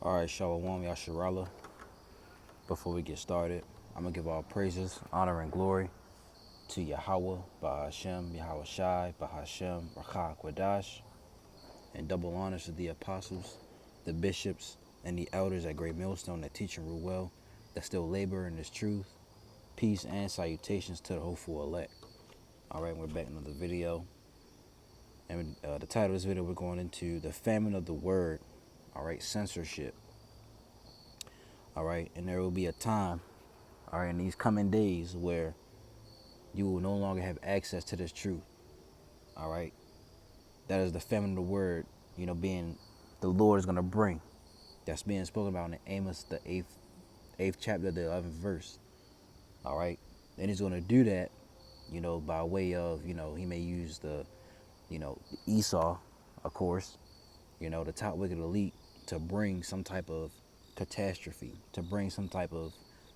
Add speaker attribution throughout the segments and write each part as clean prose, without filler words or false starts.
Speaker 1: Alright, Shalom, Yasharala. Before we get started, I'm going to give all praises, honor, and glory to Yahweh, Bahashem, Yahweh Shai, Bahashem, Rakha Kwadash, and double honors to the apostles, the bishops, and the elders at Great Millstone that teach and rule well, that still labor in this truth. Peace and salutations to the hopeful elect. Alright, we're back in another video. And the title of this video, we're going into the famine of the word. Alright, censorship. Alright, and there will be a time, alright, in these coming days where you will no longer have access to this truth. Alright, that is the famine of the word, being the Lord is going to bring. That's being spoken about in Amos, the 8th chapter, the 11th verse. Alright, and he's going to do that, by way of, he may use the Esau, of course, the top wicked elite to bring some type of catastrophe, to bring some type of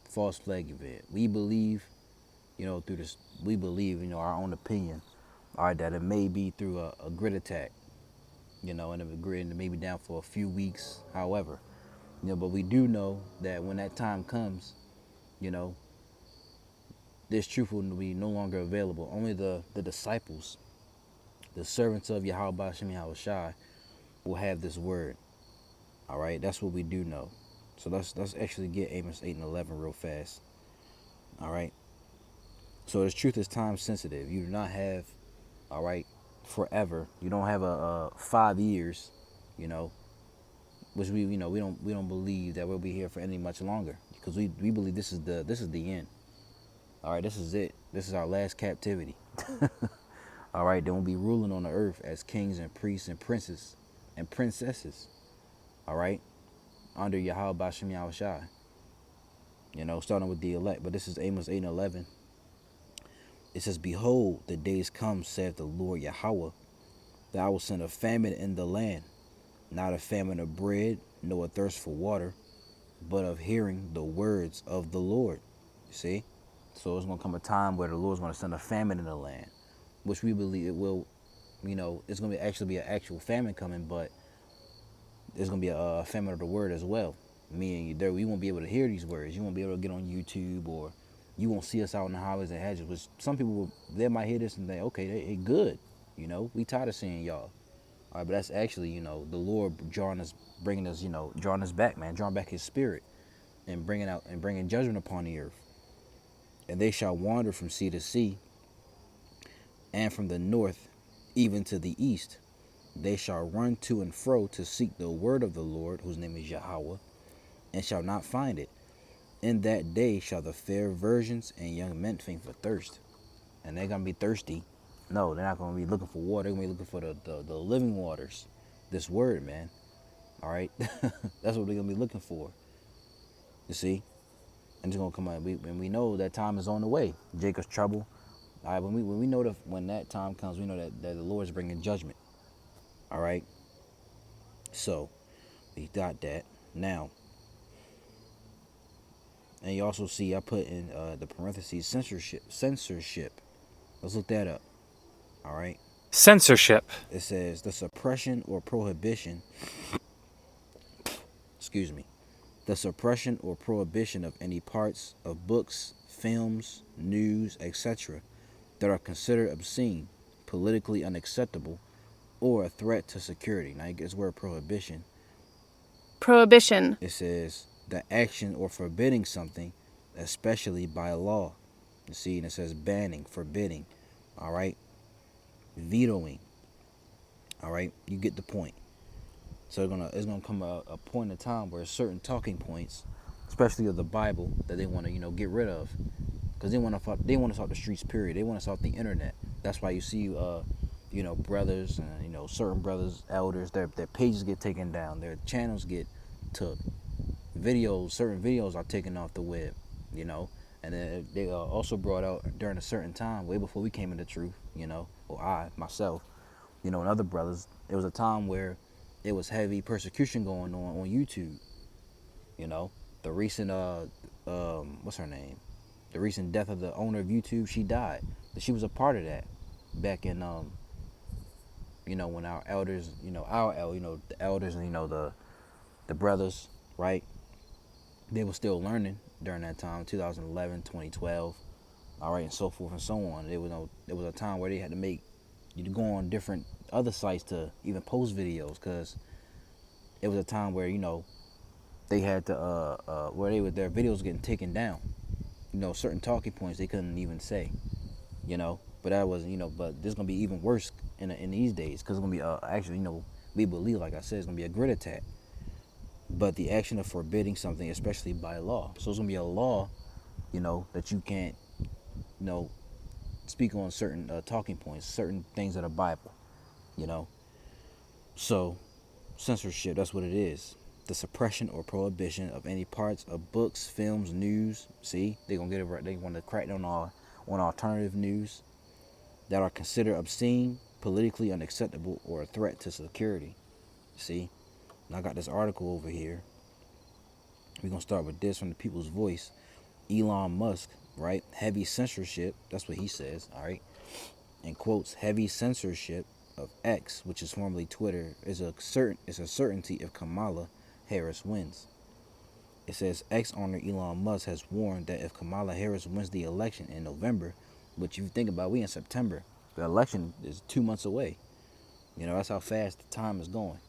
Speaker 1: false flag event. We believe, through this, our own opinion, all right, that it may be through a grid attack, and the grid may be down for a few weeks, however, but we do know that when that time comes, this truth will be no longer available. Only the disciples, the servants of Yahweh Bashem Yahweh Shai, will have this word. All right, that's what we do know. So let's actually get Amos 8 and 11 real fast. All right. So this truth is time sensitive. You do not have, all right, forever. You don't have a 5 years, which we don't believe that we'll be here for any much longer, because we believe this is the end. All right, this is it. This is our last captivity. All right, then we'll be ruling on the earth as kings and priests and princes and princesses. All right, under Yahweh Bashem Yahweh Shai. Starting with the elect. But this is Amos 8 and 11. It says, "Behold, the days come, saith the Lord Yahweh, that I will send a famine in the land, not a famine of bread, nor a thirst for water, but of hearing the words of the Lord." You see? So it's going to come a time where the Lord's going to send a famine in the land, which we believe it will, it's going to actually be an actual famine coming, but there's going to be a famine of the word as well. Meaning there, we won't be able to hear these words. You won't be able to get on YouTube, or you won't see us out in the highways and hedges, which some people, they might hear this and think, okay, they good. We tired of seeing y'all. All right, but that's actually, the Lord bringing us, drawing us back, man, drawing back his spirit and bringing judgment upon the earth. And they shall wander from sea to sea, and from the north even to the east. They shall run to and fro to seek the word of the Lord, whose name is Yahweh, and shall not find it. In that day shall the fair virgins and young men faint for thirst. And they're going to be thirsty. No, they're not going to be looking for water. They're going to be looking for the living waters. This word, man. All right? That's what they're going to be looking for. You see? And it's going to come out. And we know that time is on the way. Jacob's trouble. All right, when we know that when that time comes, we know that the Lord is bringing judgment. All right? So, we got that. Now, and you also see I put in the parentheses censorship. Let's look that up. All right.
Speaker 2: Censorship.
Speaker 1: It says the suppression or prohibition. Excuse me. The suppression or prohibition of any parts of books, films, news, etc. that are considered obscene, politically unacceptable, or a threat to security. Now you get this word prohibition.
Speaker 3: Prohibition.
Speaker 1: It says the action or forbidding something, especially by law. You see, and it says banning, forbidding, all right, vetoing, all right. You get the point. So it's gonna come a point in time where certain talking points, especially of the Bible, that they want to get rid of, because they want to stop the streets. Period. They want to stop the internet. That's why you see brothers and certain brothers, elders, their pages get taken down, their channels get took, certain videos are taken off the web, and then they also brought out during a certain time, way before we came into truth, or I myself, and other brothers. It was a time where it was heavy persecution going on YouTube. The recent what's her name? The recent death of the owner of YouTube. She died. She was a part of that back in when our elders, the elders and the brothers right? They were still learning during that time, 2011, 2012, all right, and so forth and so on. There was a time where they had to make you to go on different other sites to even post videos, because it was a time where they had to where their videos getting taken down. Certain talking points they couldn't even say. But that was but this is gonna be even worse in these days, because it's gonna be actually we believe, like I said, it's gonna be a grid attack. But the action of forbidding something, especially by law, so it's gonna be a law, that you can't speak on certain talking points, certain things of the Bible, you know. So censorship, that's what it is. The suppression or prohibition of any parts of books, films, news. See, they're gonna get it right. They want to crack down on alternative news that are considered obscene, politically unacceptable, or a threat to security. See, and I got this article over here. We're gonna start with this from the People's Voice. Elon Musk, right? Heavy censorship. That's what he says. All right, in quotes, heavy censorship of X, which is formerly Twitter, is a certainty if Kamala Harris wins. It says X owner Elon Musk has warned that if Kamala Harris wins the election in November, which you think about, we in September, the election is 2 months away. That's how fast the time is going.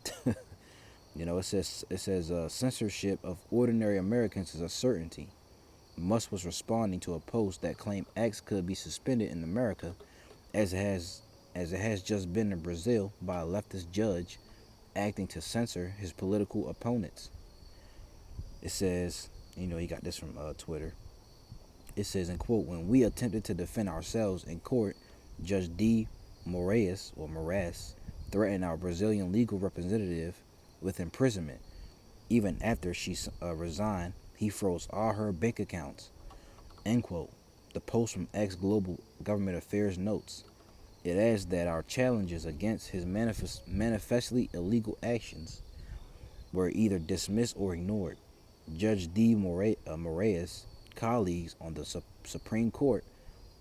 Speaker 1: It says censorship of ordinary Americans is a certainty. Musk was responding to a post that claimed X could be suspended in America, as it has just been in Brazil by a leftist judge acting to censor his political opponents. It says, he got this from Twitter. It says, in quote, when we attempted to defend ourselves in court, Judge D. Moraes threatened our Brazilian legal representative with imprisonment. Even after she resigned, he froze all her bank accounts. End quote. The post from X Global Government Affairs notes. It adds that our challenges against his manifestly illegal actions were either dismissed or ignored. Judge D. Moraes' colleagues on the Supreme Court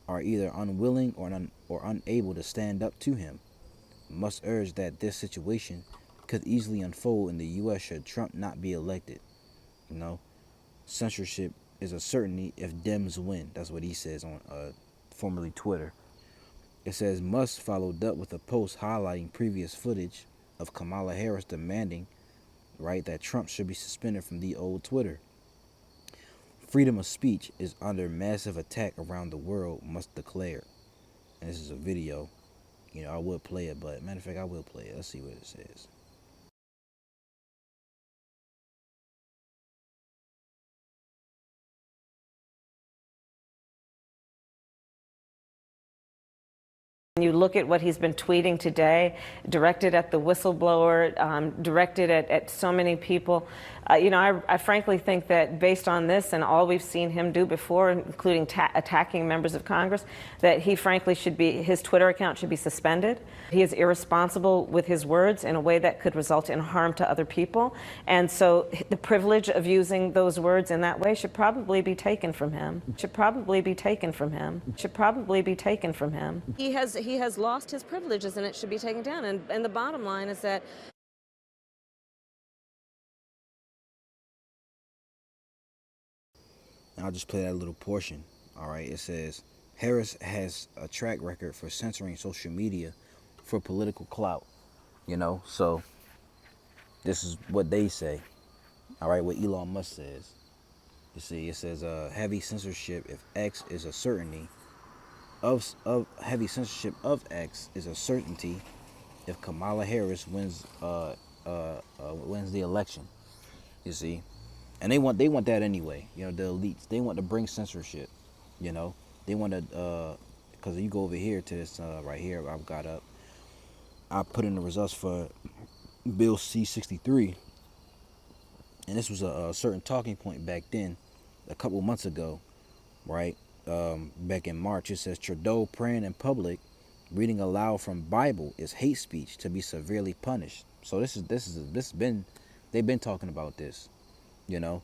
Speaker 1: are either unwilling or unable to stand up to him. Must urge that this situation could easily unfold in the U.S. should Trump not be elected. Censorship is a certainty if Dems win. That's what he says on formerly Twitter. It says Musk followed up with a post highlighting previous footage of Kamala Harris demanding, right, that Trump should be suspended from the old Twitter. Freedom of speech is under massive attack around the world, Musk declared. And this is a video. I would play it, but matter of fact, I will play it. Let's see what it says.
Speaker 2: You look at what he's been tweeting today, directed at the whistleblower, directed at so many people. I frankly think that based on this and all we've seen him do before, including attacking members of Congress, that he frankly his Twitter account should be suspended. He is irresponsible with his words in a way that could result in harm to other people. And so the privilege of using those words in that way should probably be taken from him. Should probably be taken from him. Should probably be taken from him. He has lost his privileges and it should be taken down. And the bottom line is that
Speaker 1: And I'll just play that little portion. All right. It says Harris has a track record for censoring social media for political clout. So this is what they say. All right, what Elon Musk says. You see, it says heavy censorship if X is a certainty. Of heavy censorship of X is a certainty if Kamala Harris wins the election. You see, and they want that anyway. The elites, they want to bring censorship. They want to because you go over here to this right here. I've got up. I put in the results for Bill C-63, and this was a certain talking point back then, a couple months ago, right? Back in March, it says Trudeau praying in public, reading aloud from Bible is hate speech to be severely punished. So they've been talking about this. It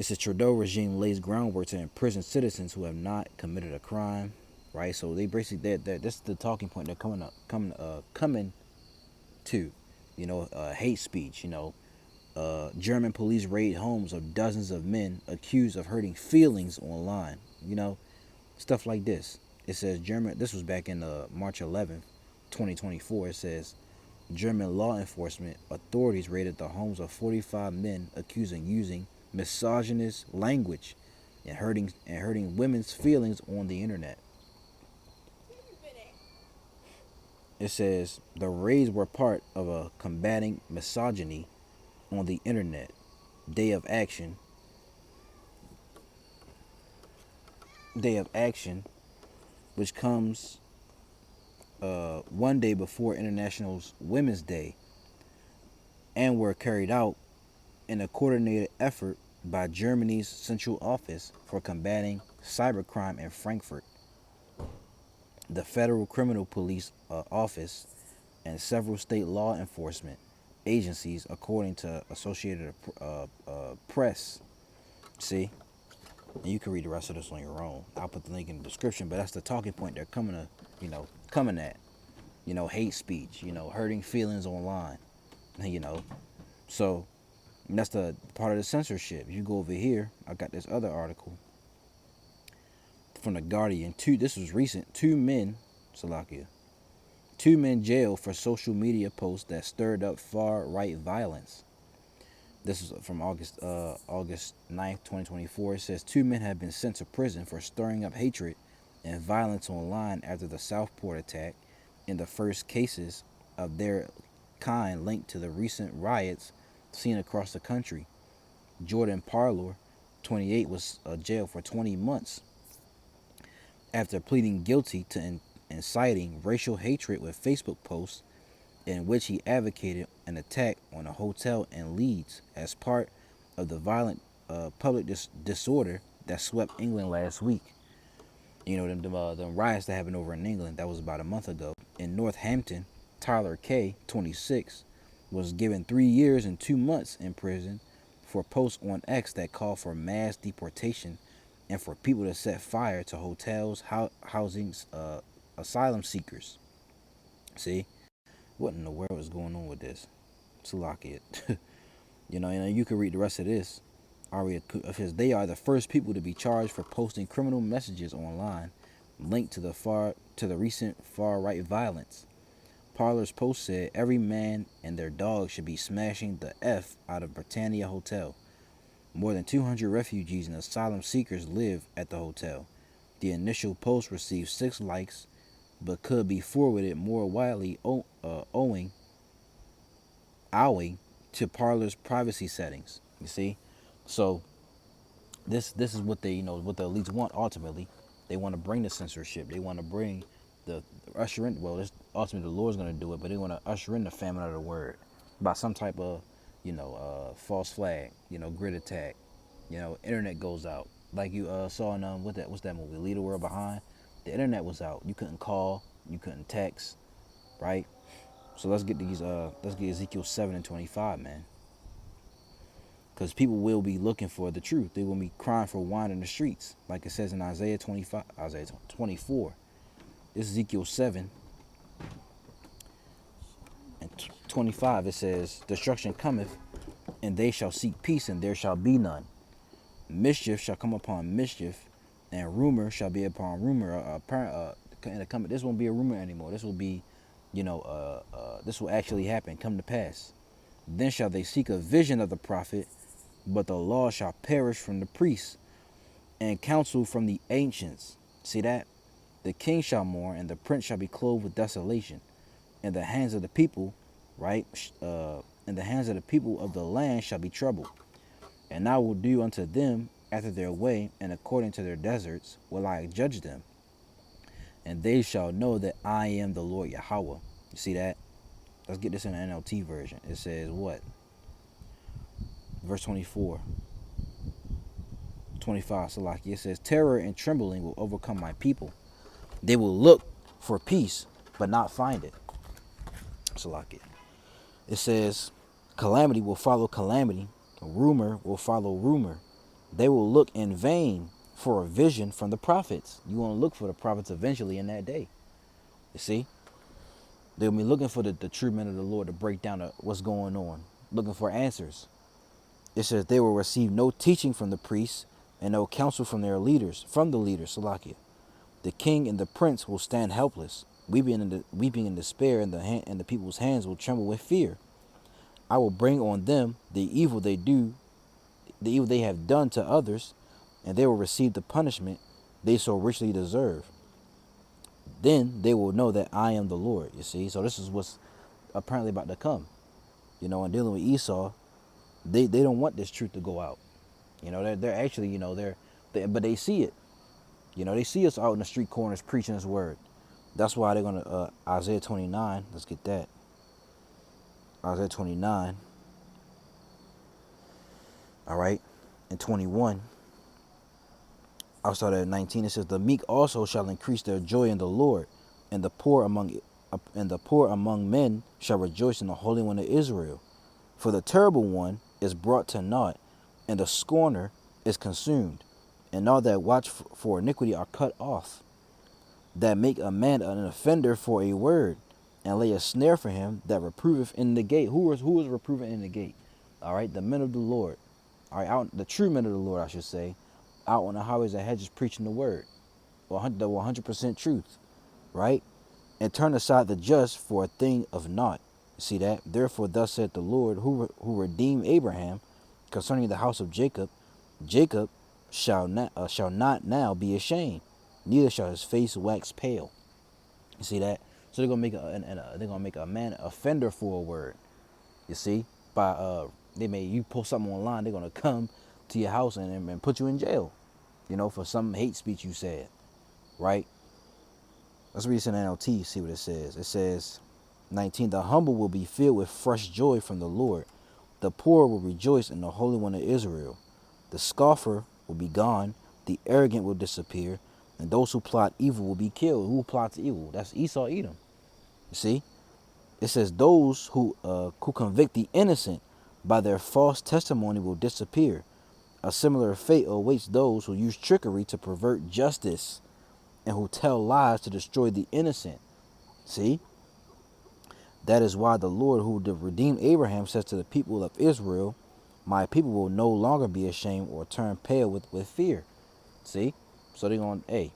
Speaker 1: says Trudeau regime lays groundwork to imprison citizens who have not committed a crime, right? So they basically this is the talking point they're coming to, hate speech. German police raid homes of dozens of men accused of hurting feelings online. You know, stuff like this. It says German. This was back in March 11th, 2024. It says German law enforcement authorities raided the homes of 45 men accused of using misogynist language and hurting women's feelings on the internet. It says the raids were part of a combating misogyny on the internet day of action. Day of action, which comes one day before International Women's Day, and were carried out in a coordinated effort by Germany's Central Office for Combating Cybercrime in Frankfurt, the Federal Criminal Police Office, and several state law enforcement agencies, according to Associated Press. See? And you can read the rest of this on your own. I'll put the link in the description, but that's the talking point they're coming at. Hate speech, hurting feelings online, So that's the part of the censorship. You go over here, I got this other article from The Guardian. This was recent. Two men jailed for social media posts that stirred up far-right violence. This is from August 9th, 2024. It says 2 men have been sent to prison for stirring up hatred and violence online after the Southport attack, in the first cases of their kind linked to the recent riots seen across the country. Jordan Parlor, 28, was jailed for 20 months after pleading guilty to inciting racial hatred with Facebook posts in which he advocated an attack on a hotel in Leeds as part of the violent public disorder that swept England last week. Them riots that happened over in England, that was about a month ago. In Northampton, Tyler K., 26, was given 3 years and 2 months in prison for posts on X that called for mass deportation and for people to set fire to hotels, housing, asylum seekers. See? What in the world is going on with this? Salakia. You can read the rest of this. Because they are the first people to be charged for posting criminal messages online linked to the recent far-right violence. Parler's post said every man and their dog should be smashing the F out of Britannia Hotel. More than 200 refugees and asylum seekers live at the hotel. The initial post received 6 likes, but could be forwarded more widely owing to Parler's privacy settings. You see? So this is what they what the elites want ultimately. They want to bring the censorship. They want to bring the usher in. Well, this ultimately the Lord's going to do it, but they want to usher in the famine of the word by some type of false flag, grid attack. Internet goes out like you saw in what's that movie, Leave the World Behind. The internet was out. You couldn't call, you couldn't text, right? So let's get Ezekiel 7:25, man. Because people will be looking for the truth. They will be crying for wine in the streets. Like it says in Isaiah 24. This is Ezekiel 7 and 25. It says, destruction cometh, and they shall seek peace, and there shall be none. Mischief shall come upon mischief, and rumor shall be upon rumor. This won't be a rumor anymore. This will be, this will actually happen, come to pass. Then shall they seek a vision of the prophet, but the law shall perish from the priests, and counsel from the ancients. See that? The king shall mourn, and the prince shall be clothed with desolation. And the hands of the people, right? And the hands of the people of the land shall be troubled. And I will do unto them after their way, and according to their deserts will I judge them. And they shall know that I am the Lord Yahweh. You see that? Let's get this in the NLT version. It says what? Verse 24. 25, Salaki. It says, terror and trembling will overcome my people. They will look for peace, but not find it. Salaki. It says, calamity will follow calamity. Rumor will follow rumor. They will look in vain for a vision from the prophets. You want to look for the prophets eventually in that day. You see? They'll be looking for the true men of the Lord to break down what's going on. Looking for answers. It says they will receive no teaching from the priests and no counsel from their leaders, Salakia. The king and the prince will stand helpless, weeping in despair, and the people's hands will tremble with fear. I will bring on them the evil they have done to others, and they will receive the punishment they so richly deserve. Then they will know that I am the Lord. You see, so this is what's apparently about to come. And dealing with Esau, they don't want this truth to go out. They're actually, but they see it. They see us out in the street corners preaching His word. That's why they're gonna Isaiah 29. Let's get that. Isaiah 29. All right, and 21. I'll start at 19. It says, "The meek also shall increase their joy in the Lord, and the poor among men shall rejoice in the Holy One of Israel. For the terrible one is brought to naught, and the scorner is consumed, and all that watch for iniquity are cut off, that make a man an offender for a word, and lay a snare for him that reproveth in the gate." Who is reproving in the gate? All right, the men of the Lord. All right, the true men of the Lord, I should say, out on the highways and hedges preaching the word, the 100% truth, right? And turn aside the just for a thing of naught. See that? Therefore, thus saith the Lord, who redeemed Abraham, concerning the house of Jacob. Jacob shall not now be ashamed, neither shall his face wax pale. You see that? So they're gonna make a man offender for a word. You see, by you post something online, they're gonna come to your house and put you in jail. For some hate speech you said, right? Let's read this in NLT, see what it says. It says, 19, "The humble will be filled with fresh joy from the Lord. The poor will rejoice in the Holy One of Israel. The scoffer will be gone, the arrogant will disappear, and those who plot evil will be killed." Who plots evil? That's Esau, Edom. You see? It says, "Those who convict the innocent by their false testimony will disappear. A similar fate awaits those who use trickery to pervert justice and who tell lies to destroy the innocent." See? That is why the Lord who redeemed Abraham says to the people of Israel, "My people will no longer be ashamed or turn pale with fear." See? So they're going, hey,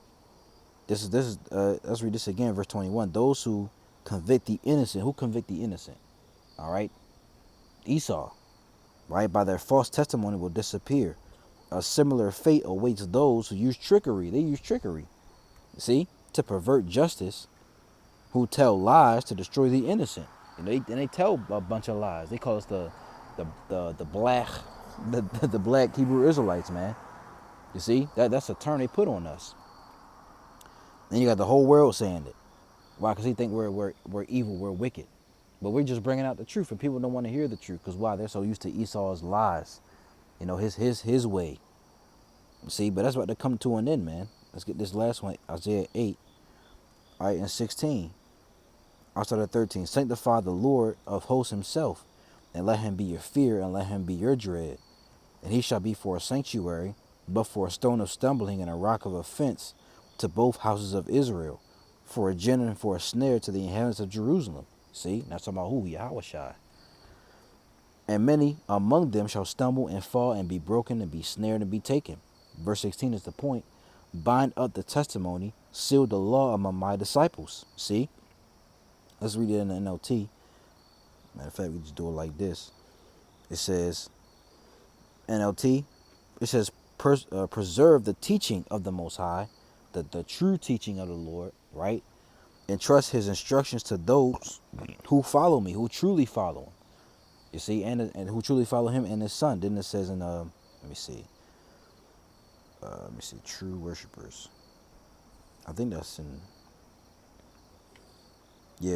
Speaker 1: this is let's read this again, verse 21. "Those who convict the innocent." Who convict the innocent? All right? Esau. Right? "By their false testimony will disappear. A similar fate awaits those who use trickery." They use trickery. See? To pervert justice, who tell lies to destroy the innocent. They tell a bunch of lies. They call us the black the black Hebrew Israelites, man. You see? That's a term they put on us. Then you got the whole world saying it. Why? Because they think we're evil, we're wicked. But we're just bringing out the truth, and people don't want to hear the truth. Because why? They're so used to Esau's lies. His way. See? But that's about to come to an end, man. Let's get this last one, Isaiah 8. All right, and 16. I'll start at 13. "Sanctify the Lord of hosts himself, and let him be your fear, and let him be your dread. And he shall be for a sanctuary, but for a stone of stumbling and a rock of offense to both houses of Israel, for a gin and for a snare to the inhabitants of Jerusalem." See, that's talking about who? Yahushua. "And many among them shall stumble and fall and be broken and be snared and be taken." Verse 16 is the point. "Bind up the testimony, seal the law among my disciples." See? Let's read it in the NLT. Matter of fact, we just do it like this. It says, NLT, it says, preserve the teaching of the Most High, the true teaching of the Lord, right? Entrust his instructions to those who follow me, who truly follow him. You see, and who truly follow him and his son. Then it says in, let me see, true worshipers. I think that's in,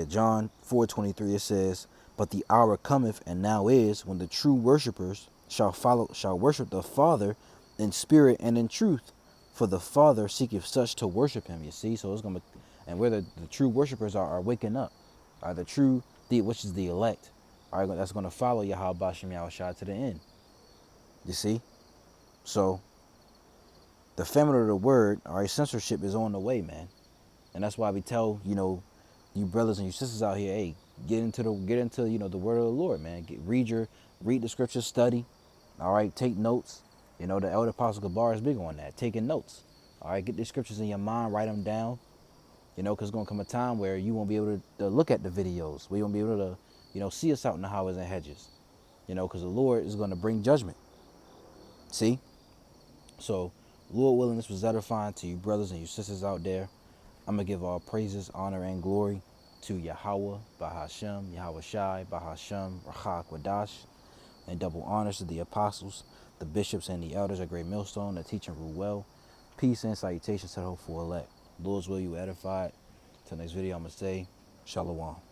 Speaker 1: John 4:23. It says, "But the hour cometh, and now is, when the true worshipers shall worship the Father in spirit and in truth, for the Father seeketh such to worship him." You see, so it's gonna, and where the true worshipers are waking up, are which is the elect, that's gonna follow Yahweh Bashem Yahushua to the end. You see, so the famine of the word, censorship is on the way, man, and that's why we tell you brothers and you sisters out here, hey, get into the word of the Lord, man. Read the scriptures, study, All right, take notes. You know, the elder apostle Gabar is big on that, taking notes. All right, get the scriptures in your mind, write them down. You know, because it's going to come a time where you won't be able to look at the videos. We won't be able to, you know, see us out in the highways and hedges. You know, because the Lord is going to bring judgment. See? So, Lord willing, this was edifying to you brothers and you sisters out there. I'm going to give all praises, honor, and glory to Yahweh, Bahashem, Yahweh Shai, Bahashem, Rachak, Wadash, and double honors to the apostles, the bishops, and the elders of Great Millstone that teach and rule well. Peace and salutations to the hopeful elect. Lord's will you edified. Till next video, I'm going to say, Shalom.